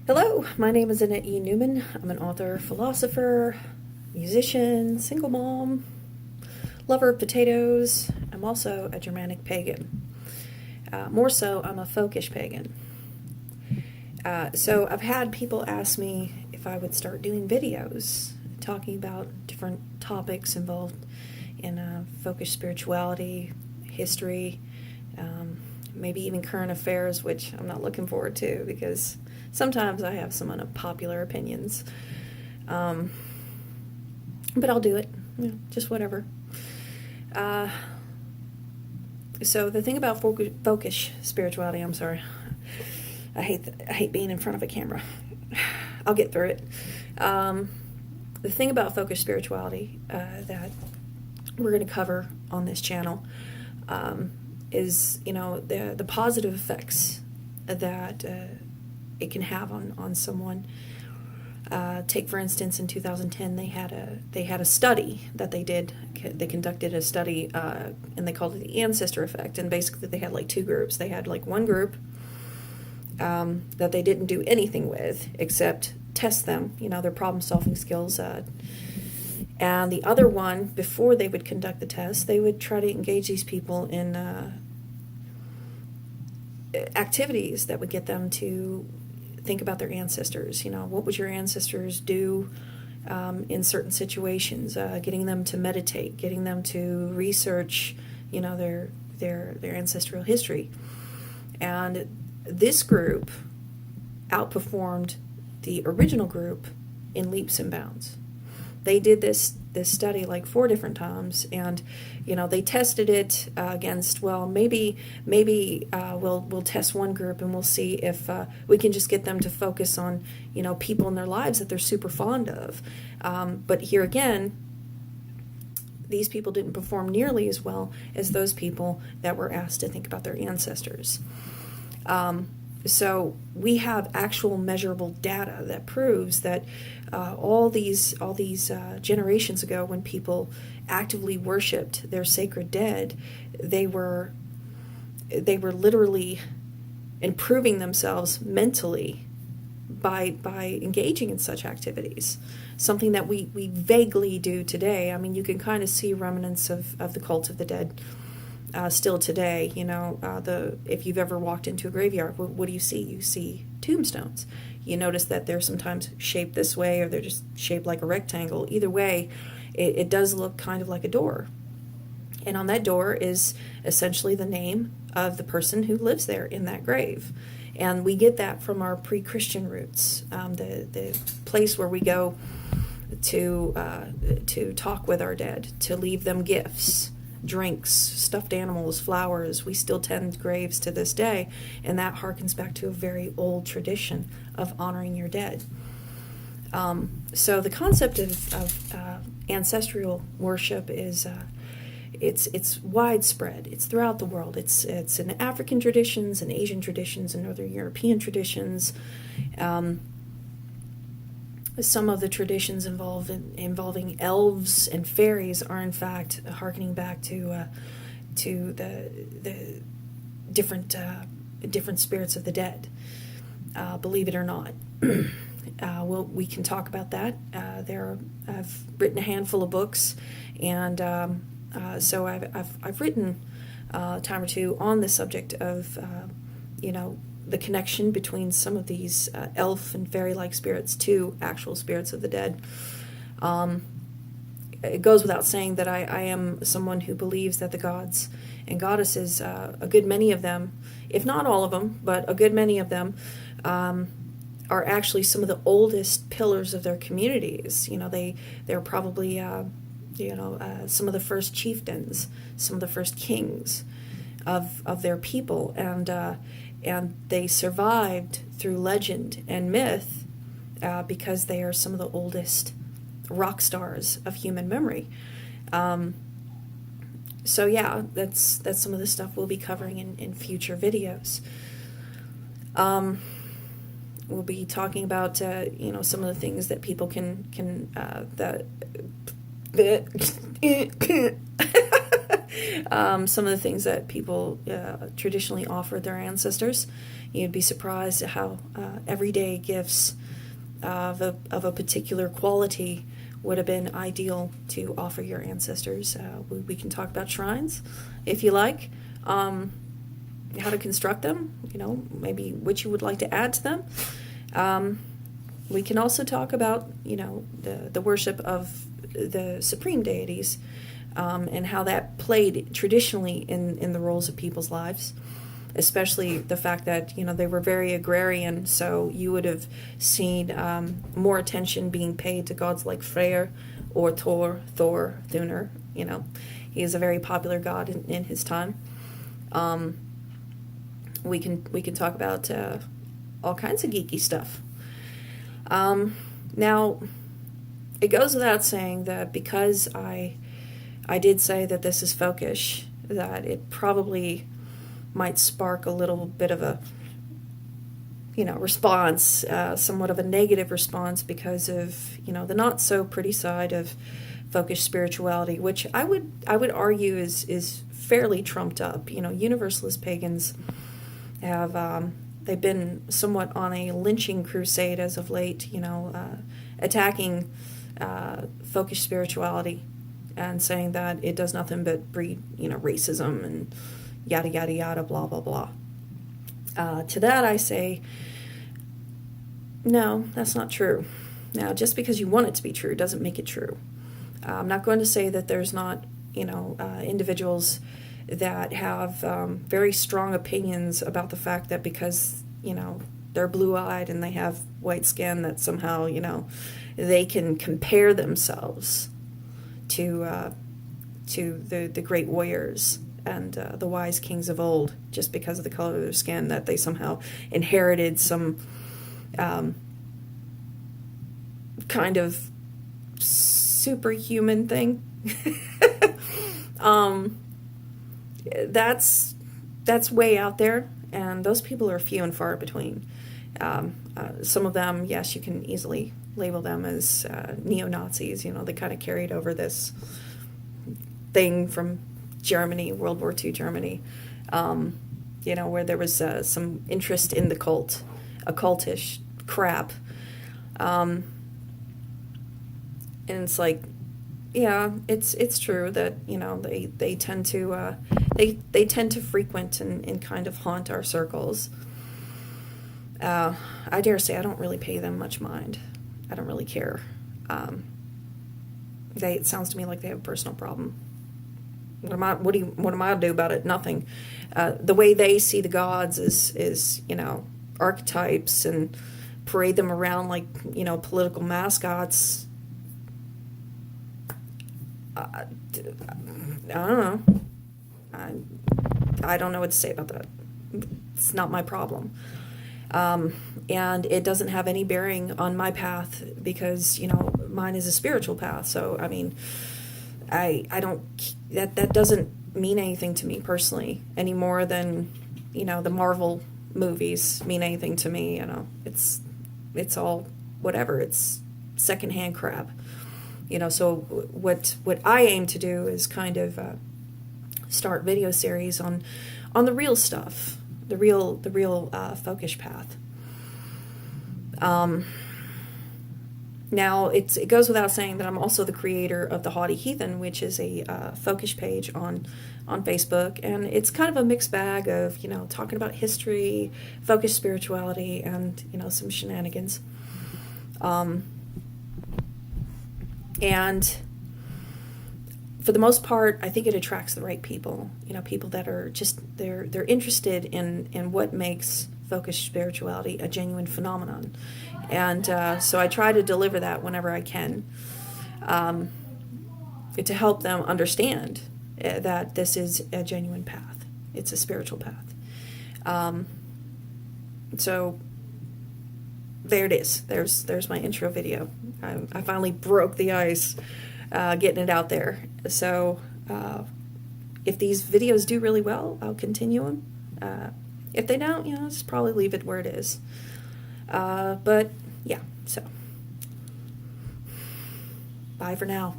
Hello, my name is Annette E. Newman. I'm an author, philosopher, musician, single mom, lover of potatoes. I'm also a Germanic pagan. More so, I'm a Folkish pagan. So I've had people ask me if I would start doing videos talking about different topics involved in Folkish spirituality, history, maybe even current affairs, which I'm not looking forward to because sometimes I have some unpopular opinions. But I'll do it. Just whatever. So the thing about folkish spirituality, I'm sorry. I hate being in front of a camera. I'll get through it. The thing about folkish spirituality that we're going to cover on this channel is, the positive effects that it can have on someone. Take, for instance, in 2010 they had a study that they did. They conducted a study and they called it the Ancestral effect. And basically they had like two groups. They had like one group that they didn't do anything with except test them, their problem-solving skills. And the other one, before they would conduct the test, they would try to engage these people in activities that would get them to think about their ancestors. What would your ancestors do in certain situations? Getting them to meditate, getting them to research, their ancestral history. And this group outperformed the original group in leaps and bounds. They did this study like 4 different times, and they tested it against, well, maybe we'll test one group and we'll see if we can just get them to focus on people in their lives that they're super fond of. But here again, these people didn't perform nearly as well as those people that were asked to think about their ancestors. So we have actual measurable data that proves that all these generations ago, when people actively worshipped their sacred dead, they were literally improving themselves mentally by engaging in such activities. Something that we vaguely do today. I mean, you can kind of see remnants of the cult of the dead. Still today, if you've ever walked into a graveyard, what do you see? You see tombstones. You notice that they're sometimes shaped this way, or they're just shaped like a rectangle. Either way, it does look kind of like a door. And on that door is essentially the name of the person who lives there in that grave. And we get that from our pre-Christian roots, the place where we go to talk with our dead, to leave them gifts, drinks, stuffed animals, flowers. We still tend graves to this day, and that harkens back to a very old tradition of honoring your dead. So the concept of ancestral worship is it's widespread. It's throughout the world. It's in African traditions and Asian traditions and Northern European traditions. Some of the traditions involving elves and fairies are, in fact, harkening back to the different spirits of the dead. Believe it or not, we can talk about that. I've written a handful of books, and so I've written a time or two on the subject of the connection between some of these elf and fairy-like spirits to actual spirits of the dead. It goes without saying that I am someone who believes that the gods and goddesses, a good many of them, if not all of them, but a good many of them, are actually some of the oldest pillars of their communities. They're probably some of the first chieftains, some of the first kings of their people, and they survived through legend and myth because they are some of the oldest rock stars of human memory. So yeah, that's some of the stuff we'll be covering in future videos. We'll be talking about some of the things that people can some of the things that people traditionally offered their ancestors. You'd be surprised at how everyday gifts of a particular quality would have been ideal to offer your ancestors. We can talk about shrines, if you like, how to construct them, maybe which you would like to add to them. We can also talk about, the worship of the supreme deities, and how that played traditionally in the roles of people's lives, especially the fact that, they were very agrarian, so you would have seen more attention being paid to gods like Freyr or Thor, Thunr. He is a very popular god in his time. We can talk about all kinds of geeky stuff. Now, it goes without saying that because I did say that this is folkish, that it probably might spark a little bit of a, response, somewhat of a negative response because of, the not so pretty side of folkish spirituality, which I would argue is fairly trumped up. Universalist pagans have, they've been somewhat on a lynching crusade as of late, attacking folkish spirituality and saying that it does nothing but breed, racism and yada, yada, yada, blah, blah, blah. To that I say, no, that's not true. Now, just because you want it to be true doesn't make it true. I'm not going to say that there's not, individuals that have very strong opinions about the fact that because, they're blue-eyed and they have white skin that somehow, they can compare themselves to the great warriors and the wise kings of old just because of the color of their skin, that they somehow inherited some kind of superhuman thing. That's way out there, and those people are few and far between. Some of them, yes, you can easily label them as neo-Nazis. They kind of carried over this thing from Germany, World War II Germany, where there was some interest in the occultish crap. And it's like, yeah, it's true that, they tend to they tend to frequent and kind of haunt our circles. I dare say I don't really pay them much mind. I don't really care. It sounds to me like they have a personal problem. What am I to do about it? Nothing. The way they see the gods is archetypes and parade them around like, political mascots. I don't know. I don't know what to say about that. It's not my problem. And it doesn't have any bearing on my path because, mine is a spiritual path. So, I don't, that doesn't mean anything to me personally any more than, the Marvel movies mean anything to me. It's all whatever. It's secondhand crap. So what I aim to do is kind of start video series on the real stuff, the real folkish path. Now it goes without saying that I'm also the creator of the Haughty Heathen, which is a folkish page on Facebook, and it's kind of a mixed bag of talking about history, folkish spirituality, and some shenanigans. And for the most part, I think it attracts the right people. People that are just they're interested in what makes folkish spirituality a genuine phenomenon, and so I try to deliver that whenever I can, to help them understand that this is a genuine path. It's a spiritual path. So there it is. There's my intro video. I finally broke the ice, getting it out there. So if these videos do really well, I'll continue them. If they don't, I'll just probably leave it where it is. But yeah, so bye for now.